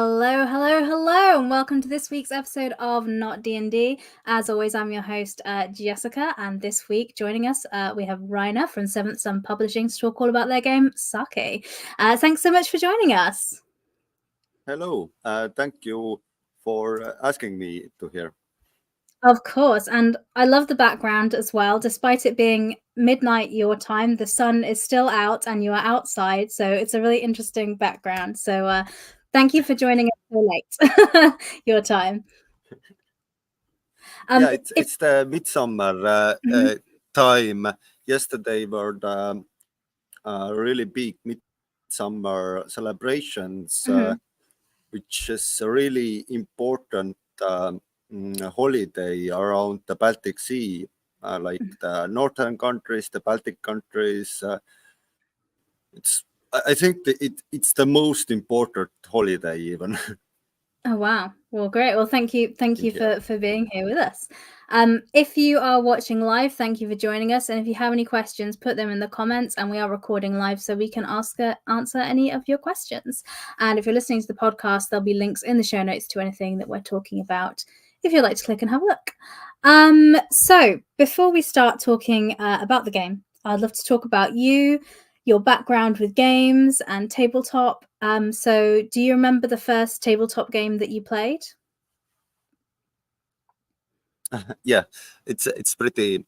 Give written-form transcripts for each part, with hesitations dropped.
Hello, hello, hello, and welcome to this week's episode of Not D&D. As always, I'm your host, Jessica, and this week joining us, we have Rainer from Seventh Sun Publishing to talk all about their game, Sake. Thanks so much for joining us. Hello, thank you for asking me to here. Of course, and I love the background as well. Despite it being midnight your time, the sun is still out and you are outside, so it's a really interesting background. So thank you for joining us so late, your time. Yeah, it's the midsummer Mhm. time. Yesterday were the really big midsummer celebrations, Mhm. which is a really important holiday around the Baltic Sea, like the northern countries, the Baltic countries. I think it's the most important holiday even. Oh wow. Well, great. Well, thank you Yeah. for being here with us. If you are watching live, thank you for joining us. And if you have any questions, put them in the comments. And we are recording live, so we can answer any of your questions. And if you're listening to the podcast, there'll be links in the show notes to anything that we're talking about. If you'd like to click and have a look. So before we start talking about the game, I'd love to talk about you, your background with games and tabletop. So do you remember the first tabletop game that you played? Yeah, it's pretty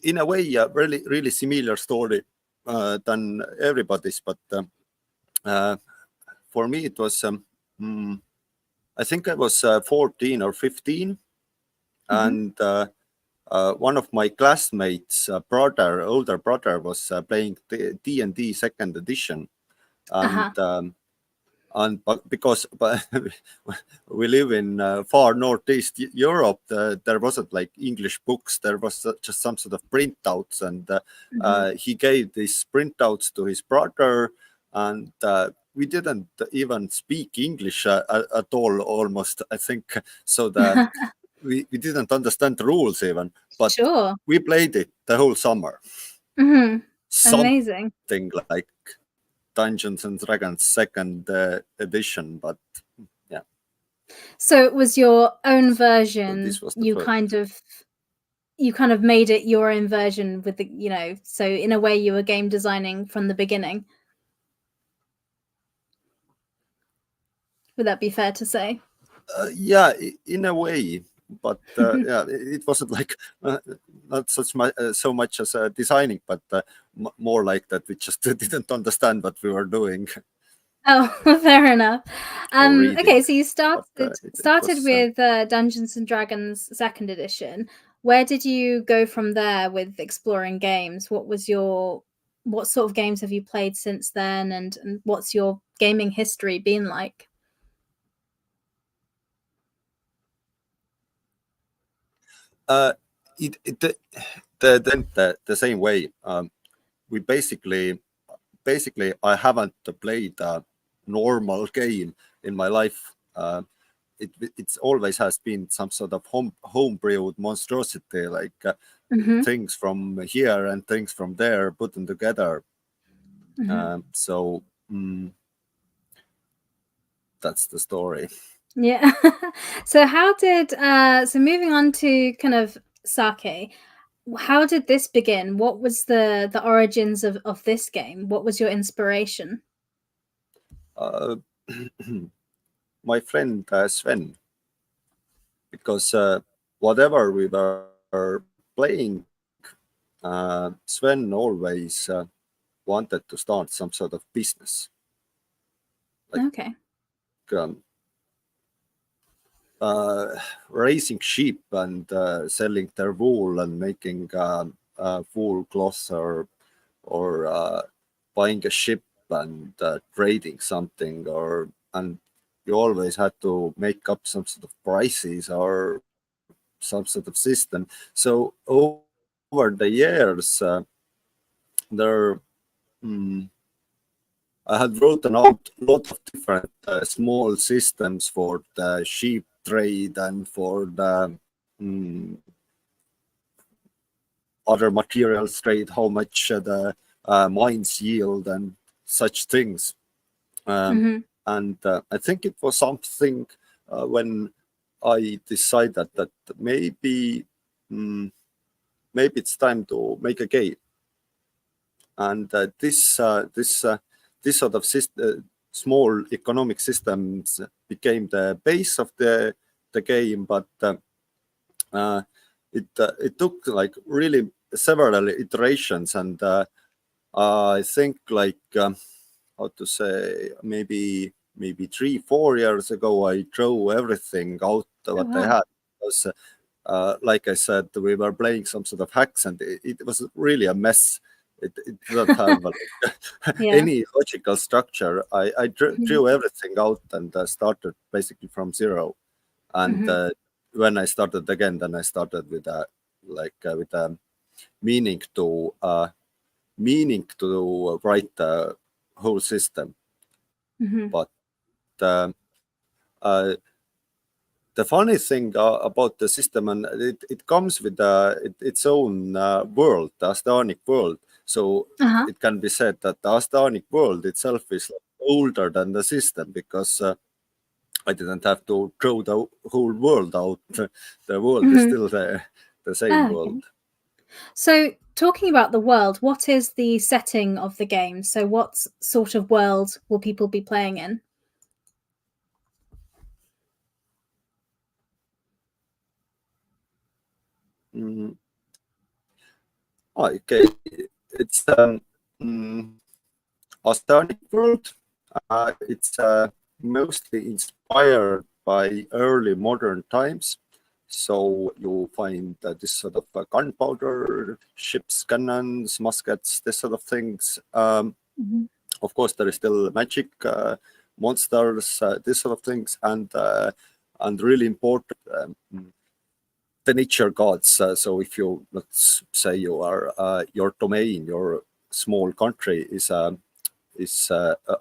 in a way really similar story than everybody's, but uh, for me it was mm, I think I was 14 or 15, Mm-hmm. and one of my classmates older brother was playing D&D second edition, and Uh-huh. but because we live in far northeast Europe, there wasn't like English books. There was just some sort of printouts, and Mm-hmm. he gave these printouts to his brother, and we didn't even speak English at all, almost. I think so. We didn't understand the rules even, but Sure. we played it the whole summer. Mm-hmm. Amazing. Something like Dungeons and Dragons second edition, but yeah. So it was your own So version. this was the You first. kind of made it your own version with the, so in a way you were game designing from the beginning. Would that be fair to say? Yeah, in a way, but yeah, it wasn't like not so much as designing, but more like that we just didn't understand what we were doing Oh, fair enough. or reading. Okay, so you But it started was with Dungeons and Dragons Second Edition. Where did you go from there with exploring games? What sort of games have you played since then, and what's your gaming history been like? it the same way. We basically I haven't played a normal game in my life. It's always has been some sort of homebrewed monstrosity, like Mm-hmm. things from here and things from there put them together. Mm-hmm. So that's the story. Yeah. So moving on to kind of Sake, how did this begin? What was the origins of this game? What was your inspiration? Uh, my friend Sven, because whatever we were playing, Sven always wanted to start some sort of business, like Okay. um, uh, raising sheep and selling their wool and making wool cloths, or buying a ship and trading something, or and you always had to make up some sort of prices or some sort of system. So over the years, there I had written out a lot of different small systems for the sheep trade and for the other materials trade, how much the mines yield and such things. Um, Mm-hmm. And I think it was something when I decided that maybe it's time to make a game. And this sort of small economic systems became the base of the game, but it took like really several iterations, and I think like how to say, maybe 3-4 years ago I threw everything out Oh, what I wow. had, because like I said, we were playing some sort of hacks, and it was really a mess. It didn't have Yeah. any logical structure. I Mhm. drew everything out and started basically from zero. And Mhm. when I started again, then I started with with a meaning to write the whole system. Mhm. But uh, the funny thing about the system, and it comes with its own world, the Astanic world. So Uh-huh. it can be said that the Astanic world itself is like older than the system, because I didn't have to throw the whole world out. The world is Mhm. still the same Ah, world. okay. So, talking about the world, what is the setting of the game? So, what sort of world will people be playing in? Mm, okay, it's mm, Astanic world. It's mostly inspired by early modern times. So you find this sort of gunpowder, ships, cannons, muskets, this sort of things. Mhm. Of course, there is still magic, monsters, this sort of things, and really important, the nature gods. So if you, let's say, you are your domain, your small country is an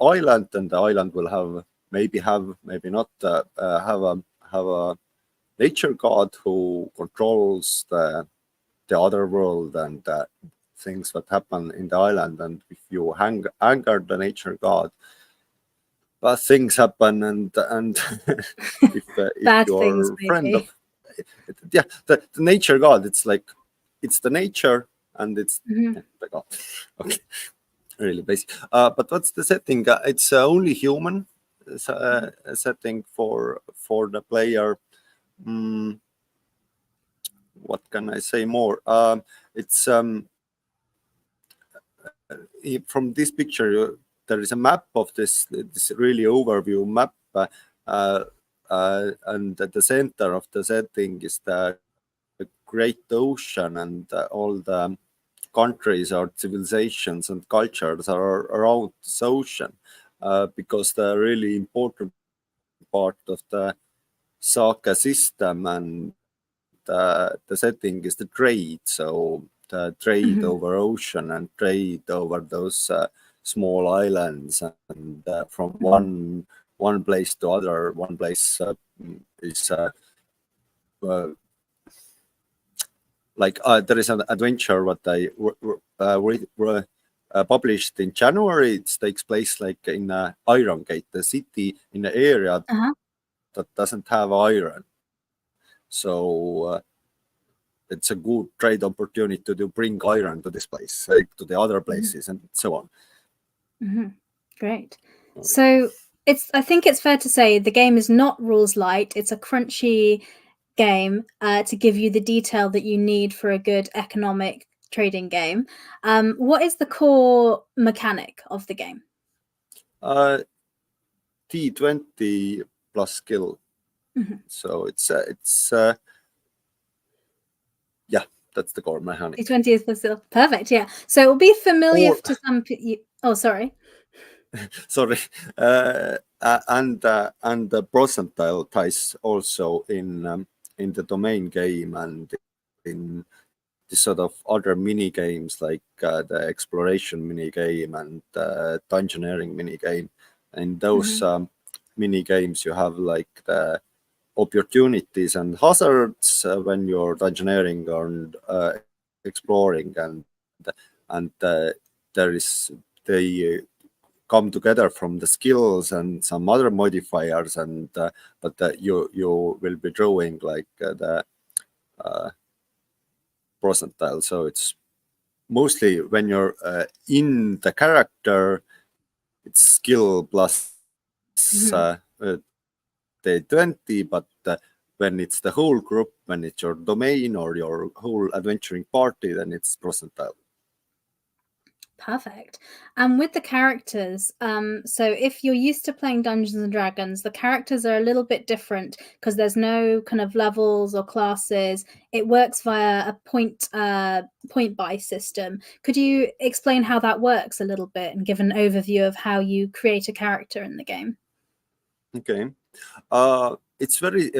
island, and the island will maybe not have a nature god who controls the other world and things that happen in the island. And if you anger the nature god, bad things happen. And if Bad things, you're friend maybe. of, yeah, the nature god, it's like it's the nature, and it's, Mhm. yeah, the god. Okay, really basic. But what's the setting? It's only human setting for the player. Mm, what can I say more? It's from this picture, there is a map of this really overview map, and at the center of the setting is the great ocean, and all the countries or civilizations and cultures are around this ocean, because the really important part of the Saka system and the setting is the trade. So the trade over Mhm. ocean and trade over those small islands, and from Mhm. one place to other. One place is uh, like there is an adventure what I published in January. It takes place like in Iron Gate, the city in an area that Uh-huh. doesn't have iron. So it's a good trade opportunity to bring iron to this place, like to the other Mhm. places, and so on. Mhm. Great. So, I think it's fair to say the game is not rules light. It's a crunchy game to give you the detail that you need for a good economic trading game. What is the core mechanic of the game? Uh, T20 plus skill. Mhm. So it's yeah, that's the core mechanic. The 20th was still perfect. Yeah. So it will be familiar Or to some. Oh, sorry. sorry, and the percentile ties also in the domain game, and in this sort of other mini games like the exploration mini game and dungeoneering mini game. In those Mhm. mini games, you have like the opportunities and hazards when you're dungeoneering and exploring, and there is the come together from the skills and some other modifiers, and but you will be drawing like the percentile. So it's mostly when you're in the character, it's skill plus the 20, but when it's the whole group, when it's your domain or your whole adventuring party, then it's percentile. Perfect. And with the characters, so if you're used to playing Dungeons and Dragons, the characters are a little bit different because there's no kind of levels or classes. It works via a point buy system. Could you explain how that works a little bit and give an overview of how you create a character in the game? Okay. It's very,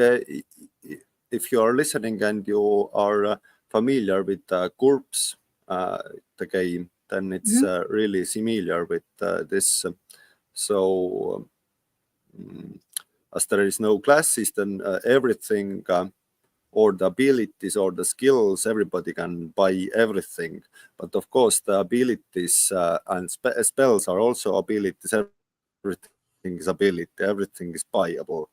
if you are listening and you are familiar with GURPS, the game, then it's really similar with this. So as there is no classes, then everything or the abilities or the skills, everybody can buy everything. But of course, the abilities and spells are also abilities. Everything is ability. Everything is buyable.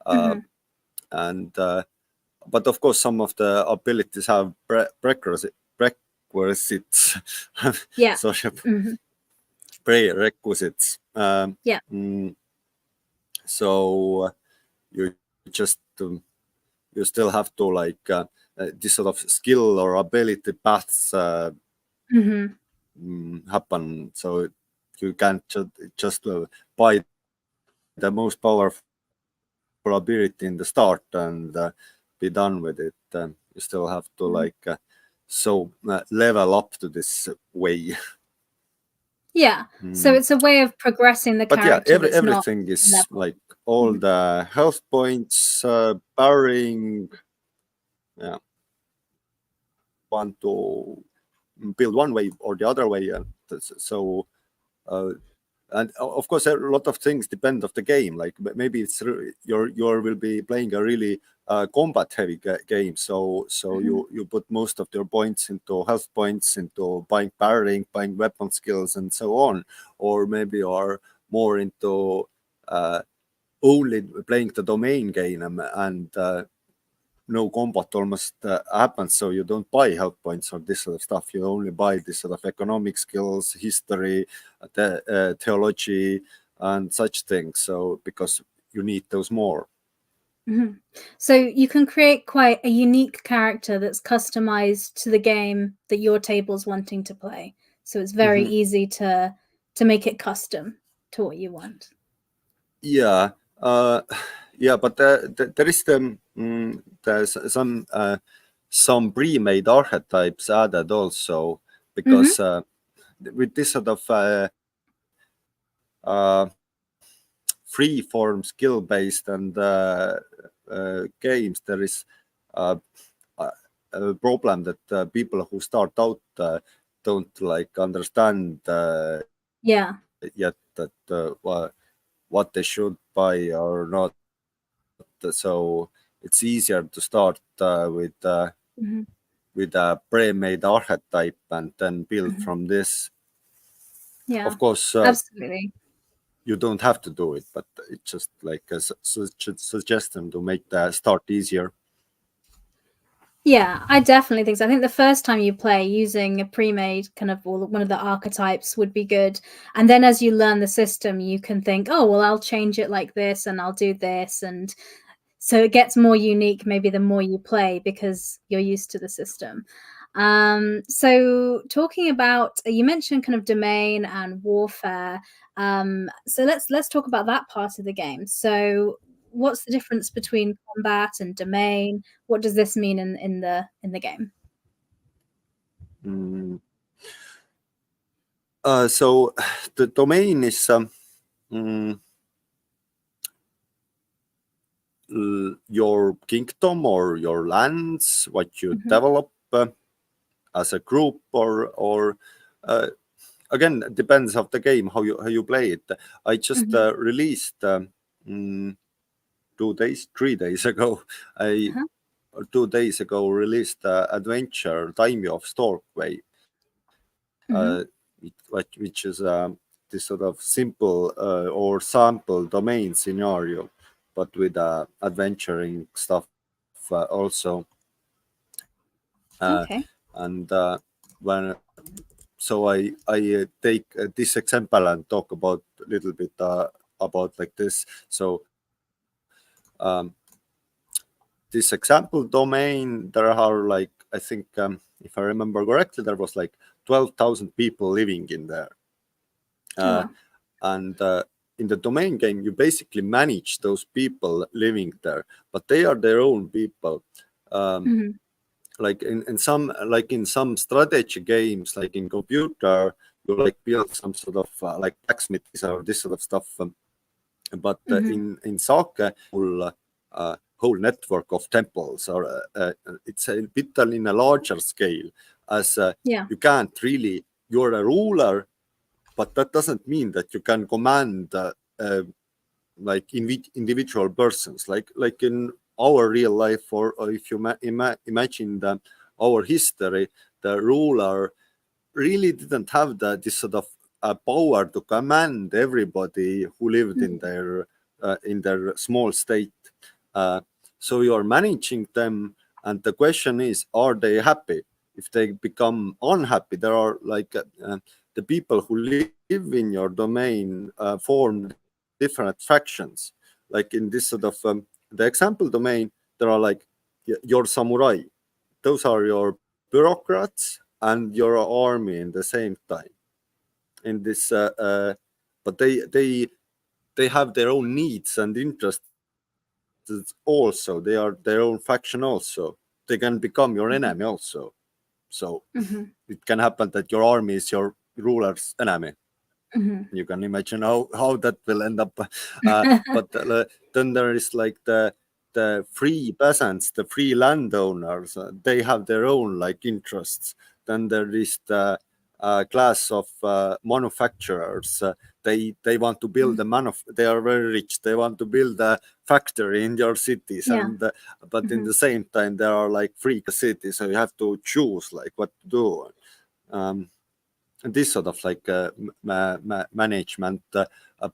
And but of course, some of the abilities have prerequisites. Yeah. Sorry, prerequisites. Yeah. So you just you still have to like this sort of skill or ability paths happen. So you can't just buy the most powerful ability in the start and be done with it. You still have to like level up to this way. Yeah. So it's a way of progressing the But yeah, character that's not everything is level. like all the health points, powering. Yeah, want to build one way or the other way, and so and of course a lot of things depend of the game. Like maybe it's you will be playing a really combat heavy game, so you put most of your points into health points, into buying parrying, buying weapon skills, and so on. Or maybe you are more into only playing the domain game and no combat almost happens, so you don't buy health points or this sort of stuff. You only buy this sort of economic skills, history, theology, and such things. So because you need those more. So you can create quite a unique character that's customized to the game that your table's wanting to play. So it's very easy to make it custom to what you want. Yeah, yeah, but there is there's some pre-made archetypes added also, because with this sort of free form skill based and games, there is a problem that people who start out don't like understand yet that what they should buy or not. So it's easier to start with a pre-made archetype and then build from this. Yeah, Of course, absolutely. you don't have to do it, but it's just like a suggestion to make the start easier. Yeah, I definitely think so. I think the first time you play, using a pre-made kind of one of the archetypes would be good. And then as you learn the system, you can think, oh, well, I'll change it like this and I'll do this. And so it gets more unique maybe the more you play because you're used to the system. So talking about, you mentioned kind of domain and warfare. So let's talk about that part of the game. So what's the difference between combat and domain? What does this mean in the game? So the domain is your kingdom or your lands, what you develop as a group, or again, it depends of the game how you play it. I just released 3 days ago. I 2 days ago released adventure Daimyo of Storkway, which is this sort of simple or sample domain scenario, but with adventuring stuff also. Okay. And when so I take this example and talk about a little bit about like this. So this example domain, there are like, I think, if I remember correctly, there was like 12,000 people living in there. Oh, wow. And in the domain game, you basically manage those people living there, but they are their own people. Mhm. Like in some strategy games, like in computer, you like build some sort of like blacksmiths or this sort of stuff. But Mhm. in sake, whole network of temples, or it's a bit in a larger scale, as Yeah. you can't really, you're a ruler, but that doesn't mean that you can command like individual persons, like in our real life, or if you imagine our history, the ruler really didn't have this sort of power to command everybody who lived Mhm. in their small state. Uh, so you are managing them, and the question is, are they happy? If they become unhappy, there are like the people who live in your domain form different factions. Like in this sort of the example domain, there are like your samurai. Those are your bureaucrats and your army in the same time. In this, but they have their own needs and interests also. They are their own faction also. They can become your enemy Mhm. also. So Mhm. it can happen that your army is your ruler's enemy. Mhm. You can imagine how that will end up. But then there is like the free peasants, the free landowners. They have their own like interests. Then there is the class of manufacturers. They want to build Mhm. they are very rich. They want to build a factory in your cities, Yeah. and but in Mhm. the same time there are like free cities, so you have to choose like what to do. Um, this sort of like management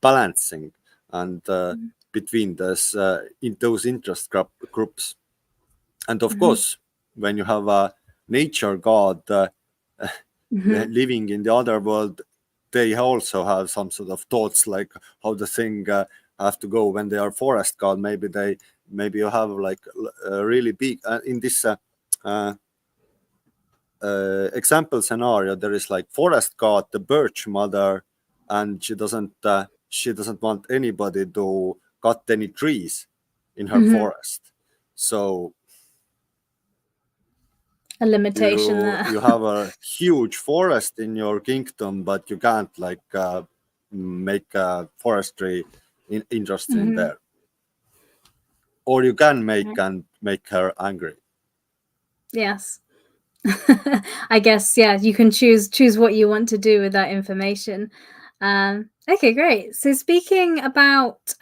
balancing and Mhm. between those in those interest groups. And of Mhm. course, when you have a nature god Mhm. living in the other world, they also have some sort of thoughts like how the thing have to go. When they are forest god, maybe you have like a really big in this uh, example scenario, there is like forest god, the birch mother, and she doesn't want anybody to cut any trees in her Mhm. forest. So A limitation there. you have a huge forest in your kingdom, but you can't like make forestry interesting Mhm. there, or you can Right. make her angry. Yes. I guess, yeah, you can choose what you want to do with that information. Okay, great. So speaking about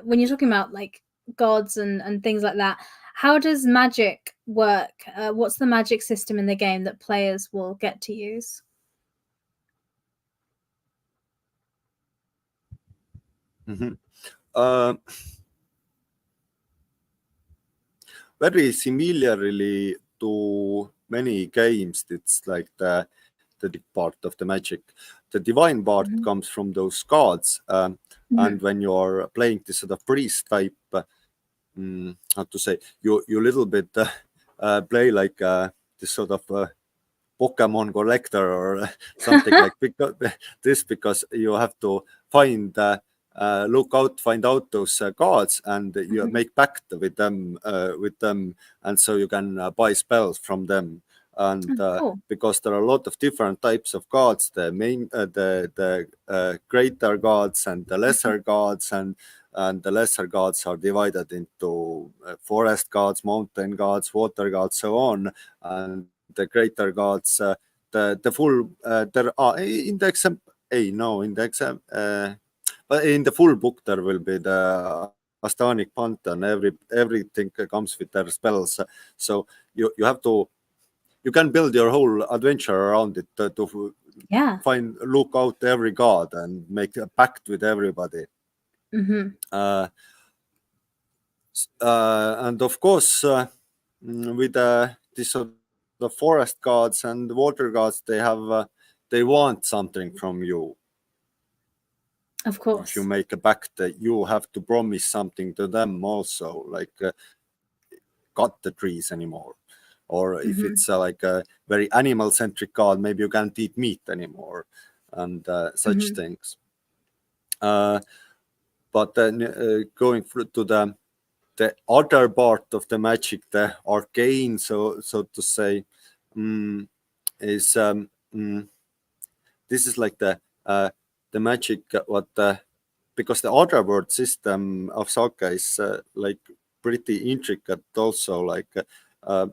when you're talking about like gods and things like that, how does magic work? What's the magic system in the game that players will get to use? Mhm. uh, Very similarly to many games, it's like the deep part of the magic. The divine part Mhm. comes from those gods, Mhm. and when you're playing this sort of priest type, how to say, you little bit play like this sort of Pokemon collector or something like this, because you have to find find out those cards, and you Mhm. make pact with them, and so you can buy spells from them. And Oh, cool. because there are a lot of different types of gods, the main the greater gods and the Mhm. lesser gods, and the lesser gods are divided into forest gods, mountain gods, water gods, so on. And the greater gods, the full there are in the exam no in the exam but in the full book there will be the Astanic Pantheon. Everything comes with their spells. So you have to, you can build your whole adventure around it Yeah. look out every god and make a pact with everybody. Uh, and of course, with this sort of forest gods and water gods, they want something from you. Of If you course. make a pact, you have to promise something to them also, like cut the trees anymore. Or if it's like a very animal centric god, maybe you can't eat meat anymore, and such things. But then going through to the other part of the magic, the arcane, so to say, is this is like the magic what because the otherworld system of Saga is like pretty intricate also. Like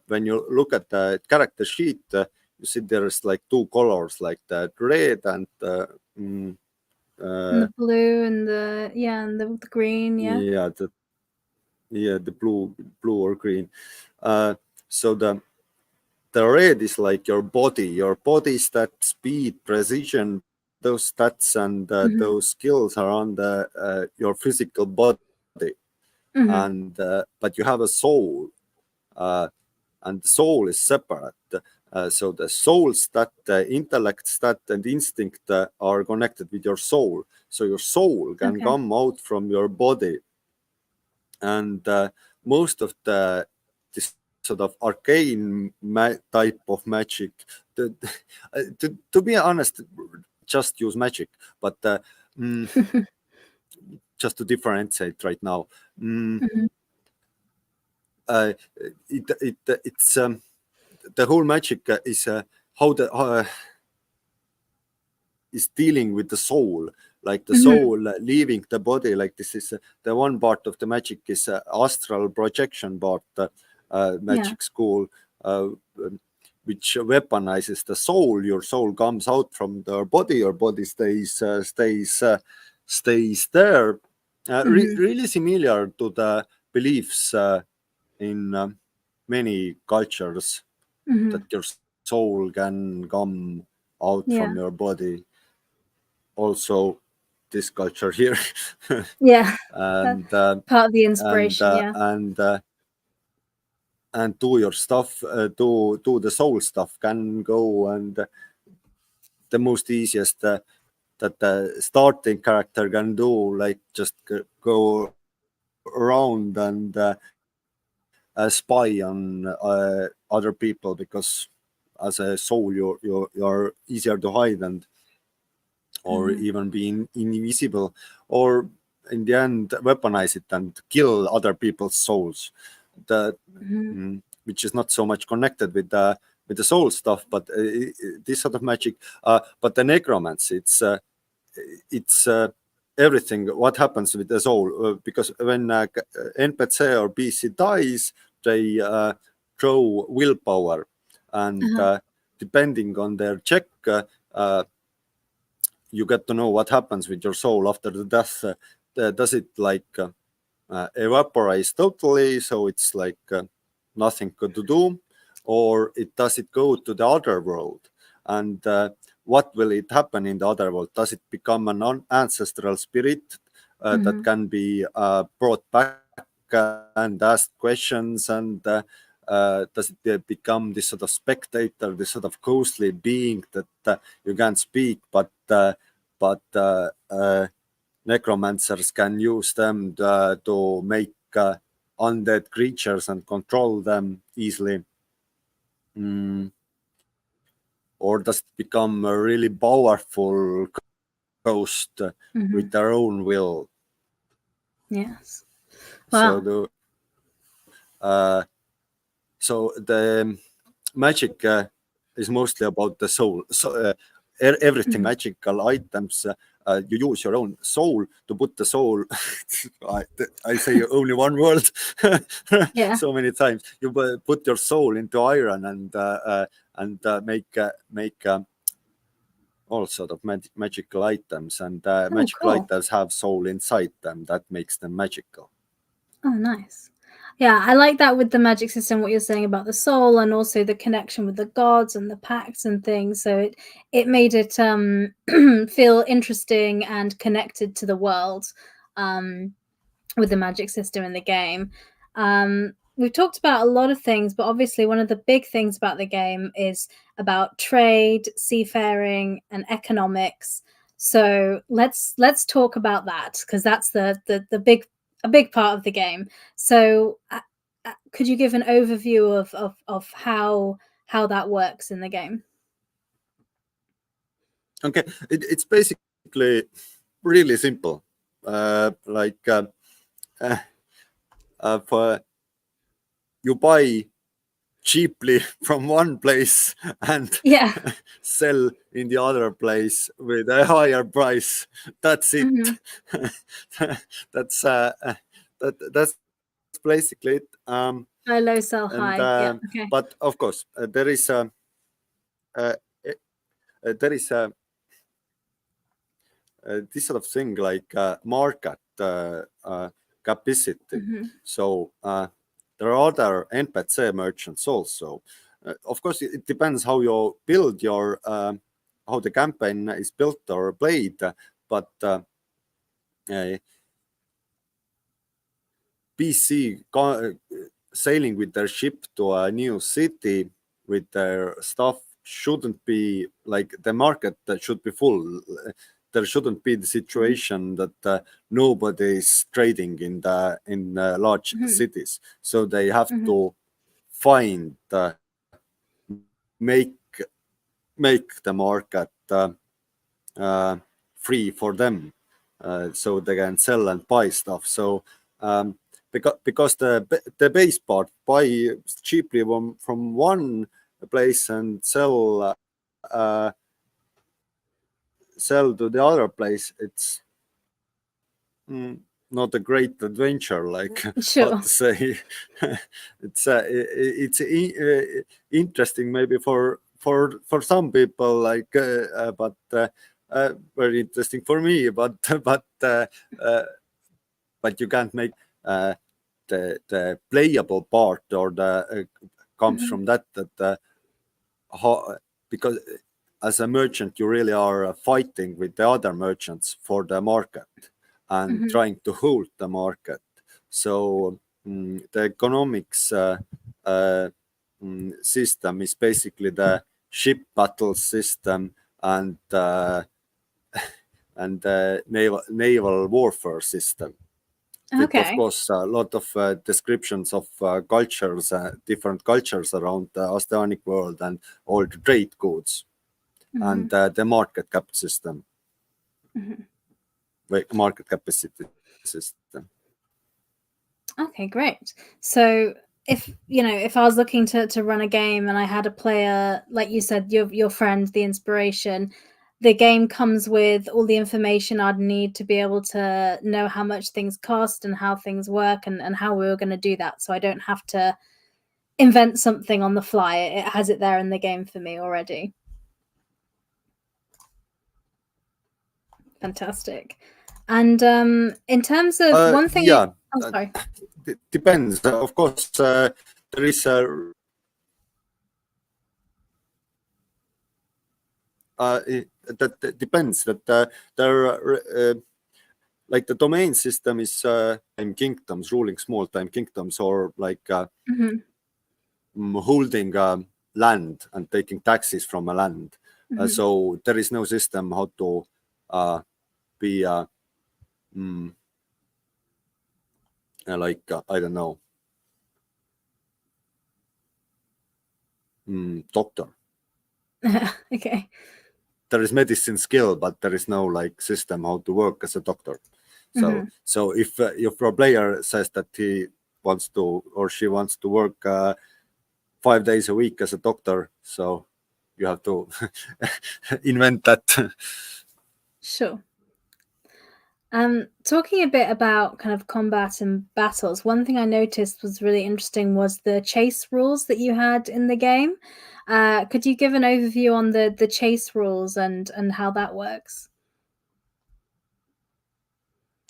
when you look at the character sheet, you see there's like two colors, like the red and And uh, the blue and the green, yeah. the blue or green. So the red is like your body stat, speed, precision, those stats and those skills are on your physical body, and but you have a soul, uh, and the soul is separate. So the soul stat, the intellect stat, and instinct are connected with your soul. So your soul can Okay. come out from your body, and most of this sort of arcane type of magic, the, to be honest, just use magic, but mm, just to differentiate right now, mm, uh, it's the whole magic is how the is dealing with the soul, like the soul leaving the body. Like this is the one part of the magic is astral projection part, Yeah. magic school, uh, which weaponizes the soul. Your soul comes out from your body stays there. Really similar to the beliefs in many cultures that your soul can come out from Yeah. your body. Also, this culture here, Yeah. That's and part of the and inspiration, yeah. and do your stuff, do the soul stuff, can go. And the most easiest that the starting character can do, like just go around and spy on other people, because as a soul you're easier to hide, and or even being invisible, or in the end weaponize it and kill other people's souls. The which is not so much connected with the soul stuff, but this sort of magic. But the necromancy, it's everything what happens with the soul, because when NPC or BC dies, they draw willpower, and depending on their check, uh, you get to know what happens with your soul after the death. Does it like evaporate totally, so it's like nothing good to do, or does it go to the other world? And what will it happen in the other world? Does it become an ancestral spirit that can be brought back and asked questions, and does it become this sort of spectator, this sort of ghostly being that you can't speak, but necromancers can use them to make undead creatures and control them easily? Mm. Or does it become a really powerful ghost with their own will? Yes. So Wow. the magic is mostly about the soul. So everything magical items, you use your own soul to put the soul. I, I say only one word Yeah. so many times. You put your soul into iron and make all sort of magical items, and Oh, magical cool. items have soul inside them. That makes them magical. Oh, nice. Yeah, I like that with the magic system, what you're saying about the soul and also the connection with the gods and the pacts and things. So it made it feel interesting and connected to the world with the magic system in the game. We've talked about a lot of things, but obviously one of the big things about the game is about trade, seafaring, and economics. So let's talk about that, because that's the big part of the game. So could you give an overview of how that works in the game? Okay, it's basically really simple. Like for you buy cheaply from one place and Yeah. sell in the other place with a higher price. That's it. Mm-hmm. that's that's basically it. Buy low, sell And high. Yeah. Okay. but of course uh, there is this sort of thing like market capacity. Mm-hmm. So there are other NPC merchants also. Of course, it depends how you build your how the campaign is built or played, but PC sailing with their ship to a new city with their stuff shouldn't be like the market that should be full. There shouldn't be the situation that nobody is trading in large Mm-hmm. cities. So they have Mm-hmm. to find make make the market free for them, so they can sell and buy stuff. So because the base part buy cheaply from one place and sell to the other place, it's not a great adventure, like how Sure. to say. It's interesting maybe for some people, like but very interesting for me, but uh, but you can't make the playable part or the comes Mm-hmm. from that how, because as a merchant you really are fighting with the other merchants for the market and Mm-hmm. trying to hold the market. So the economics uh, system is basically the ship battle system and the naval warfare system, with of Okay. course a lot of descriptions of cultures, different cultures around the oceanic world and all the trade goods Mm-hmm. and the market cap system, Mm-hmm. like market capacity system. Okay, great. So if I was looking to run a game and I had a player, like you said, your friend, the inspiration, the game comes with all the information I'd need to be able to know how much things cost and how things work and how we were going to do that. So I don't have to invent something on the fly. It has it there in the game for me already. Fantastic. And in terms of one thing, Yeah, oh sorry. depends. Of course, there is that depends. That there like the domain system is time kingdoms, ruling small time kingdoms, or like Mm-hmm. holding land and taking taxes from a land. Mm-hmm. So there is no system how to be mm, like I don't know, doctor. Okay. There is medicine skill, but there is no like system how to work as a doctor. Mm-hmm. So if a player says that he wants to or she wants to work 5 days a week as a doctor, so you have to invent that. Sure. Talking a bit about kind of combat and battles, one thing I noticed was really interesting was the chase rules that you had in the game. Could you give an overview on the chase rules and how that works?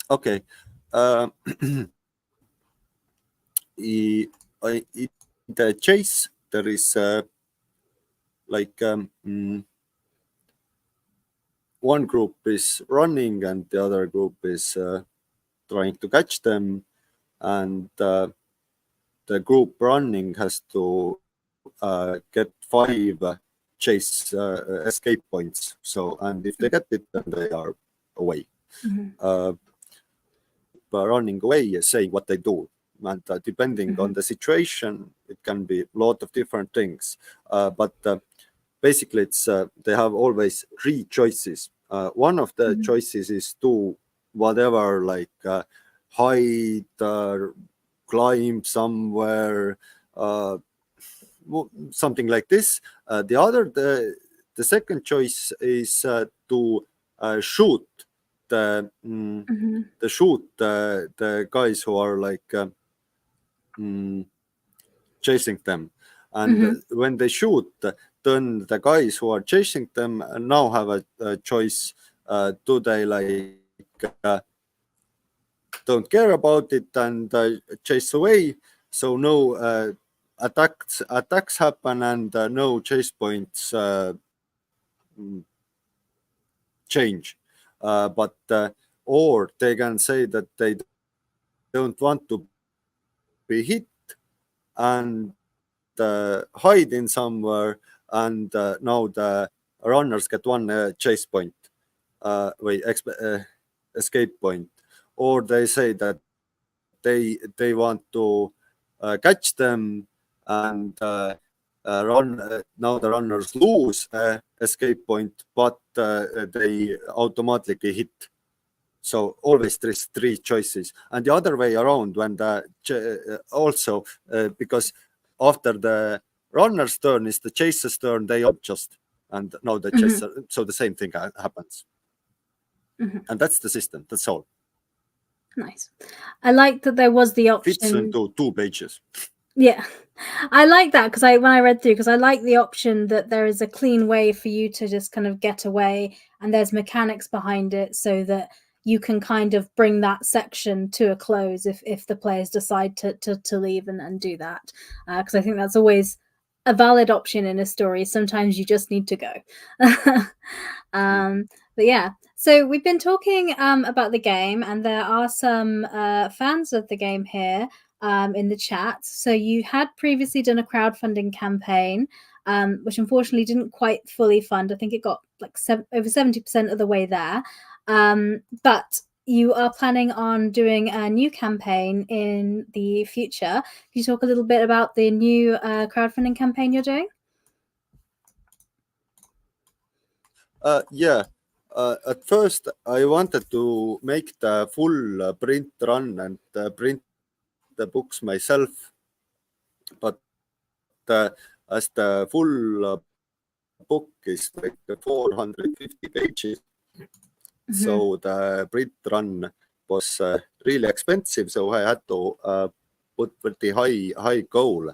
Okay. Uh, in the chase there is like one group is running and the other group is trying to catch them, and the group running has to get 5 chase escape points. So, and if they get it, then they are away. The group running away is saying what they do, and depending on the situation, it can be a lot of different things. But basically, it's they have always 3 choices. One of the choices is do whatever, like hide, climb somewhere, something like this. The second choice is to shoot the guys who are like chasing them, and when they shoot, then the guys who are chasing them now have a choice. Do they like don't care about it and chase away? So no attacks happen, and no chase points change. But or they can say that they don't want to be hit and hide in somewhere, and now the runners get 1 chase point, escape point. Or they say that they want to catch them, and now the runners lose escape point, but they automatically hit. So always there's 3 choices, and the other way around, when the also because after the runner's turn is the chaser's turn, they just, and now the chaser, so the same thing happens, and that's the system. That's all. Nice. I like that there was the option. Fits into 2 pages. Yeah, I like that because when I read through, because I like the option that there is a clean way for you to just kind of get away, and there's mechanics behind it so that you can kind of bring that section to a close if the players decide to leave and do that. Because I think that's always a valid option in a story. Sometimes you just need to go. But yeah, so we've been talking about the game, and there are some fans of the game here in the chat. So you had previously done a crowdfunding campaign, which unfortunately didn't quite fully fund. I think it got like over 70% of the way there. But you are planning on doing a new campaign in the future. Can you talk a little bit about the new crowdfunding campaign you're doing? Yeah. At first, I wanted to make the full print run and print the books myself, but as the full book is like 450 pages, so the print run was really expensive. So I had to put pretty high goal,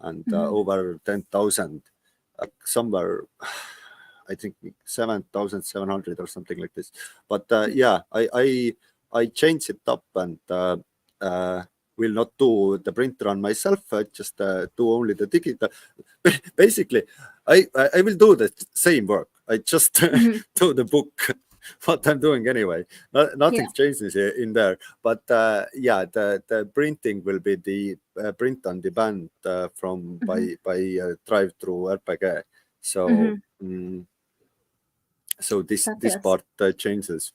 and over 10,000, somewhere. I think 7,700 or something like this. But yeah, I changed it up, and will not do the print run myself. I just do only the digital. Basically, I will do the same work. I just do the book. What I'm doing anyway. Nothing changes in there. But yeah, the printing will be the print on demand from by drive through RPG. So. So this part changes.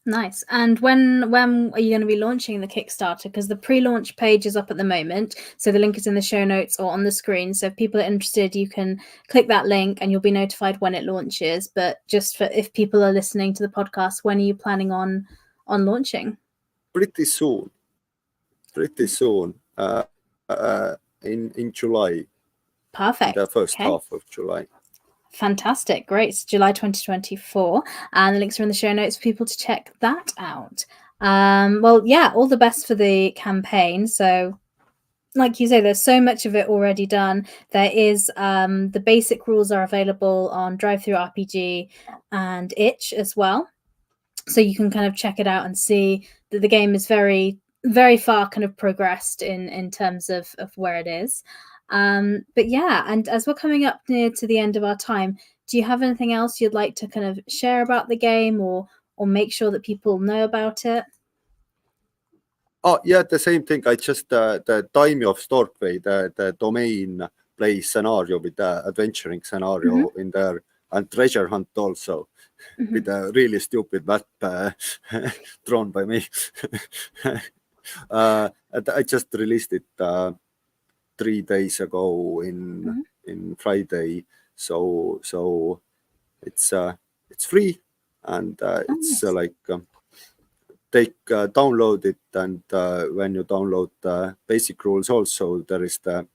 Nice. And when are you going to be launching the Kickstarter? Because the pre-launch page is up at the moment, so the link is in the show notes or on the screen. So if people are interested, you can click that link and you'll be notified when it launches. But just for if people are listening to the podcast, when are you planning on launching? Pretty soon. In July. Perfect. In the first half of July. Fantastic. Great. It's July 2024. And the links are in the show notes for people to check that out. Well, yeah, all the best for the campaign. So, like you say, there's so much of it already done. There is the basic rules are available on DriveThruRPG and Itch as well. So you can kind of check it out and see that the game is very very far kind of progressed in terms of where it is. But yeah, and as we're coming up near to the end of our time, do you have anything else you'd like to kind of share about the game, or make sure that people know about it? Oh yeah, the same thing. I just the Time of Storkway, the domain plays scenario with the adventuring scenario in there, and treasure hunt also with a really stupid map drawn by me. And I just released it 3 days ago in Friday, so it's free, and it's nice. like download it, and when you download the basic rules, also there is the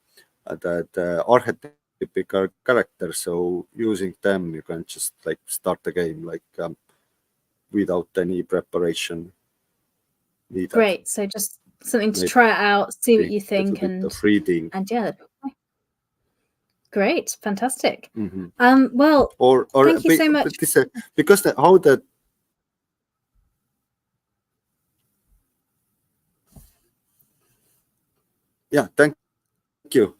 archetypical character. So using them, you can just like start the game like without any preparation needed. Great. So just something to try it out, see what you think, a little bit of reading. and yeah. Great, fantastic. Mm-hmm. Well, or thank you so much. Because how the yeah, thank you.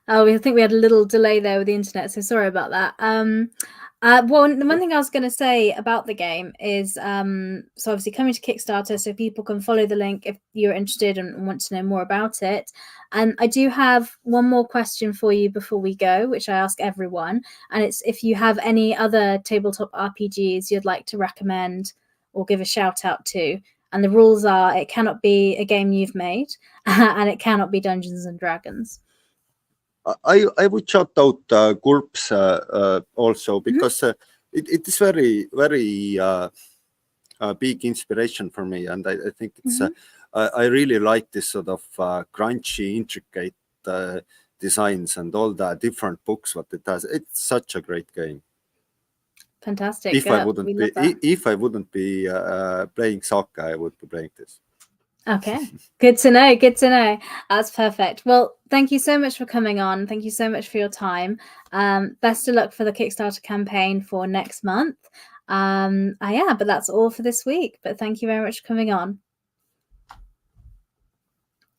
Oh, I think we had a little delay there with the internet, so sorry about that. Well, the one thing I was going to say about the game is, so obviously coming to Kickstarter, so people can follow the link if you're interested and want to know more about it. And I do have one more question for you before we go, which I ask everyone, and it's if you have any other tabletop RPGs you'd like to recommend or give a shout out to. And the rules are: it cannot be a game you've made, and it cannot be Dungeons and Dragons. I would shout out GURPS also, because it is very big inspiration for me, and I think it's I really like this sort of crunchy, intricate designs and all the different books what it has. It's such a great game. Fantastic. If I wouldn't be playing soccer, I would be playing this. Okay, good to know. That's perfect. Well, thank you so much for coming on. Thank you so much for your time. Best of luck for the Kickstarter campaign for next month. Yeah, but that's all for this week. But thank you very much for coming on.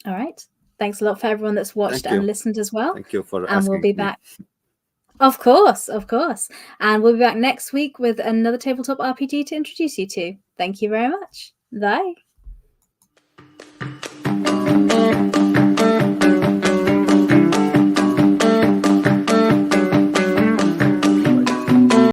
All right. Thanks a lot for everyone that's watched and listened as well. Thank you for and we'll be me. back. Of course. And we'll be back next week with another tabletop RPG to introduce you to. Thank you very much. Bye.